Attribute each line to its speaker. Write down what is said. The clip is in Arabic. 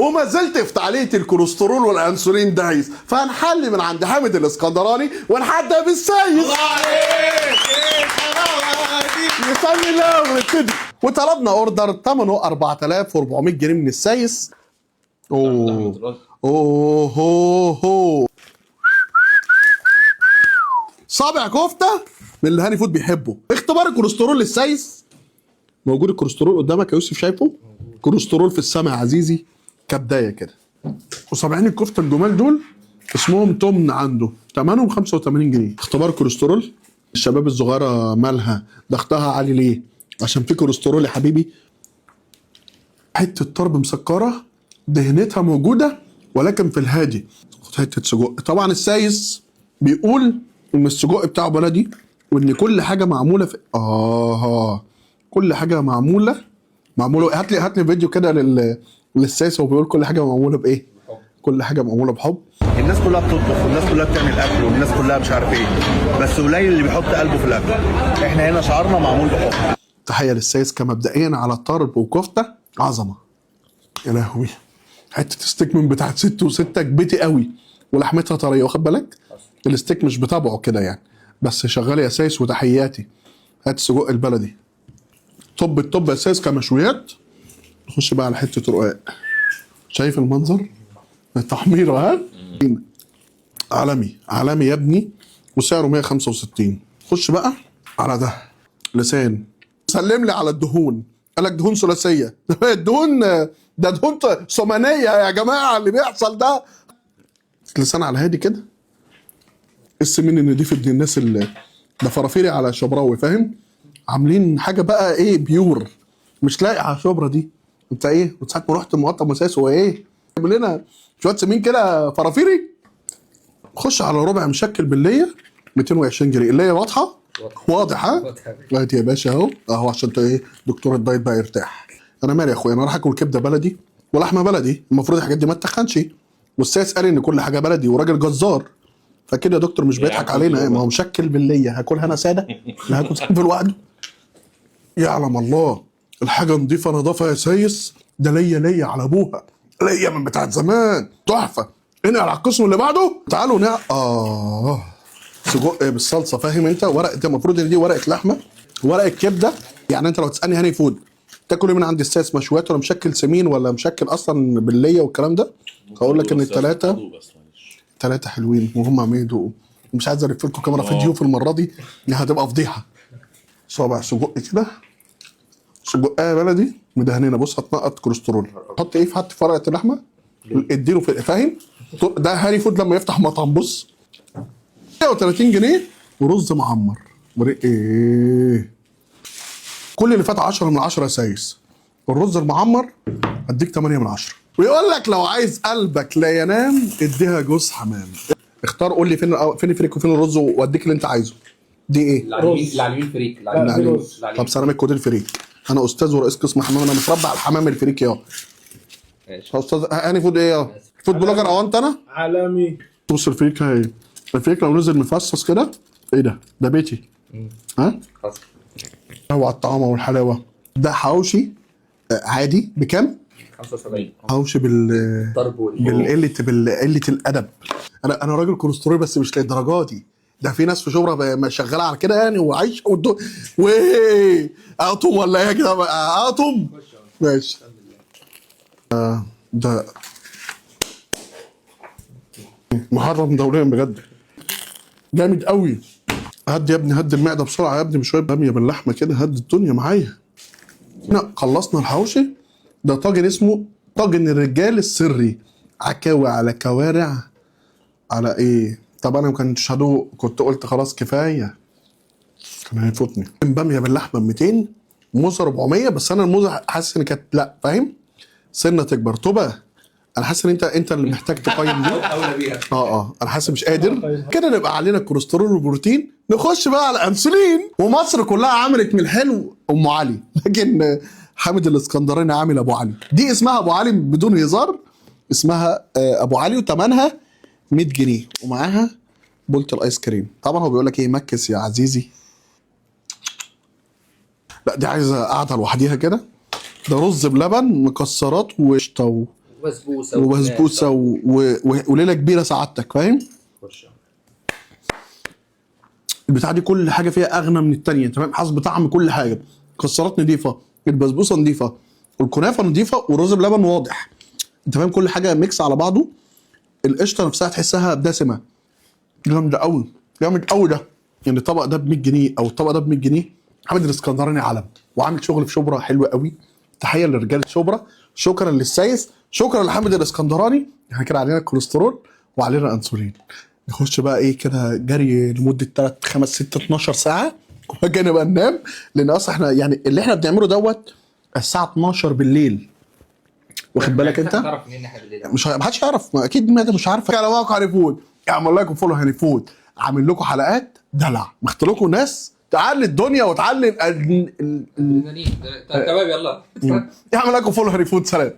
Speaker 1: وما زلت في تعلية الكوليسترول والانسولين دايس، فهنحل من عند حامد الاسكندراني ونحدى بالسيس. الله عليك، ايه الحلاوه دي، نسمي الله ونبتدي. وطلبنا اوردر ثمنه 4400 جنيه من السيس. اوه هو هو صابع كفته من اللي هاني فود بيحبه. اختبار الكوليسترول للسيس. موجود الكوليسترول قدامك يا يوسف، شايفه؟ كوليسترول في السماء يا عزيزي كبدايه كده. وصابعين الكفته الجمال دول اسمهم تمن عنده، ثمنهم 85 جنيه. اختبار كوليسترول الشباب الصغيره مالها ضغطها عالي ليه؟ عشان في كوليسترول يا حبيبي. حته طرب مسكره دهنتها موجوده ولكن في الهادي. خد حته سجق. طبعا السايس بيقول ان السجق بتاعه بلدي وان كل حاجه معموله في كل حاجه معموله. هات لي فيديو كده للسايس وهو بيقول كل حاجه معموله بايه؟ كل حاجه معموله بحب.
Speaker 2: الناس كلها بتطبخ والناس كلها بتعمل اكل والناس كلها مش عارف ايه، بس قليل اللي بيحط قلبه في الاكل. احنا هنا شعارنا معمول بحب.
Speaker 1: تحيه للسايس كمبدئيا على طرب وكفته عظمه. يا لهوي، حته ستيك من بتاعت ست وستك بيتي قوي ولحمتها طريه، واخد بالك؟ الستيك مش بطبعه كده يعني، بس شغال يا سايس وتحياتي. هات السجق البلدي طب الطب يا سايس كمشويات. نخش بقى على حته رقاق. شايف المنظر؟ التحميره ها؟ عالمي عالمي يا ابني، وسعره 165. خش بقى على ده لسان. سلم لي على الدهون. قال لك دهون ثلاثيه. الدهون ده دهون ثمانيه يا جماعه اللي بيحصل ده. لسان على هادي كده. السمين النضيف ابن الناس اللي ده فرافيري على شبراوي، فاهم؟ عاملين حاجه بقى ايه بيور، مش لاقي على شبرا دي. انت ايه؟ وساعة ما رحت مقطم مساس هو ايه؟ عامل لنا شويه سمين كده فرافيري. خش على ربع مشكل بالليه 220 جنيه. الليه واضحه؟ واضح ها؟ وقت يا باشا اهو عشان انت ايه؟ دكتور الدايت بقى يرتاح. انا مالي يا اخويا، انا رايح اكل كبده بلدي ولحمه بلدي، المفروض الحاجات دي ما تتخنش. والسايس قال ان كل حاجه بلدي وراجل جزار، فكده يا دكتور مش بيضحك علينا. ما هو مشكل بالليه، هاكلها انا ساده؟ لا هاكل ساده لوحده. يعلم الله الحاجه نضيفه نظافه يا سايس. ده ليا على ابوها، ليا من بتاعت زمان تحفه. انقل على القسم اللي بعده. تعالوا سجق بالصلصه، فاهم انت؟ ورقه المفروض ان دي ورقه لحمه، ورقه كبده. يعني انت لو تسالني هاني فود تاكل ايه من عند السايس؟ مشويات ولا مشكل سمين ولا مشكل اصلا بالليه والكلام ده؟ هقول لك ان الثلاثه حلوين وهم عمالين يدوقوا. مش عايز الف لكم كاميرا فيديو في المره دي هتبقى فضيحه. صابع سجق كده، سجقايه بلدي مدهنينه. بص هتنقط كوليسترول. حط ايه؟ حط في ورقه اللحمه اديله فاهم؟ ده هاني فود لما يفتح مطعم. بص 130 جنيه ورز معمر ايه. كل اللي فات 10 من 10 يا سايس. الرز المعمر اديك 8 من 10. ويقول لك لو عايز قلبك لا ينام اديها جوز حمام. اختار، قول لي فين الفريك وفين الرز واديك اللي انت عايزه. دي ايه؟
Speaker 3: العلمين فريك. العلمين.
Speaker 1: طب سيراميك كود الفريك. انا استاذ ورئيس قسم حمام، انا متربع على الحمام الفريك يا استاذ هاني فود. ايه يا فود بلوجر او انت؟ انا
Speaker 4: عالمي.
Speaker 1: بص الفريك هاي. الفريك لو نزل مفصص كده ايه ده بيتي. ها هو على الطعامه والحلاوه. ده حواوشي عادي بكام؟
Speaker 3: 75.
Speaker 1: حواوشي بالقله الادب. انا راجل كوليسترول بس مش للدرجه دي. ده في ناس في شبرا شغاله على كده يعني وعايش اقطم ولا ايه كده؟ اقطم ماشي. ده محرم دوليا بجد، جامد قوي. هد يا ابني، هد المعده بسرعه يا ابني، بشويه باميه باللحمه كده، هد الدنيا معايا. هنا خلصنا الحواوشي. ده طاجن اسمه طاجن الرجال السري. عكاوي على كوارع على ايه. طب انا ما كنتش هدوق، كنت قلت خلاص كفايه، كان هيفوتني. باميه باللحمه 200، موزه 400. بس انا الموزه حاسس ان كانت لا فاهم سنه تكبر. طبعا انا حاسس ان انت اللي محتاج تقيم دي.
Speaker 3: اولى بيها.
Speaker 1: انا حاسس مش قادر كده. نبقى علينا الكوليسترول والبروتين. نخش بقى على الانسولين. ومصر كلها عملت من الحلو ام علي، لكن حامد الاسكندراني عامل ابو علي. دي اسمها ابو علي بدون هزار، اسمها ابو علي وثمنها 100 جنيه ومعاها بولة الايس كريم. طبعا هو بيقول لك ايه؟ مكس يا عزيزي. لا دي عايزه قاعده لوحديها كده. ده رز بلبن مكسرات وقشطه
Speaker 3: وبسبوسه
Speaker 1: وليله كبيره سعادتك فاهم.
Speaker 3: خش.
Speaker 1: البتاعه دي كل حاجه فيها اغنى من التانية تمام، حسب طعم كل حاجه. مكسرات نضيفه، البسبوسه نضيفه، والكنافه نضيفه، والرز بلبن واضح. انت فاهم كل حاجه ميكس على بعضه. القشطه نفسها تحسها دسمه، جامده قوي، جامد قوي ده. يعني الطبق ده ب 100 جنيه او الطبق ده ب 100 جنيه. حامد الاسكندراني علم، وعامل شغل في شبرا حلو قوي. تحيه لرجاله شبرا، شكرا للسايس، شكرا لحامد الاسكندراني. احنا كده علينا كوليسترول وعلينا انسولين. نخش بقى ايه كده جري لمده 3 5 6 12 ساعه وبعدين نبقى ننام. لان اصلا احنا يعني اللي احنا بنعمله دوت الساعه 12 بالليل، واخد بالك انت؟
Speaker 3: تعرف منين احنا بالليل؟
Speaker 1: مش ما حدش يعرف، ما اكيد ما مش عارف. على موقع هاني فود اعمل لايك وفولو هاني فود، عامل لكم حلقات دلع، مختار لكم ناس تعلي الدنيا وتعلي
Speaker 3: تمام يلا.
Speaker 1: اعمل لايك وفولو هاني فود. سلام.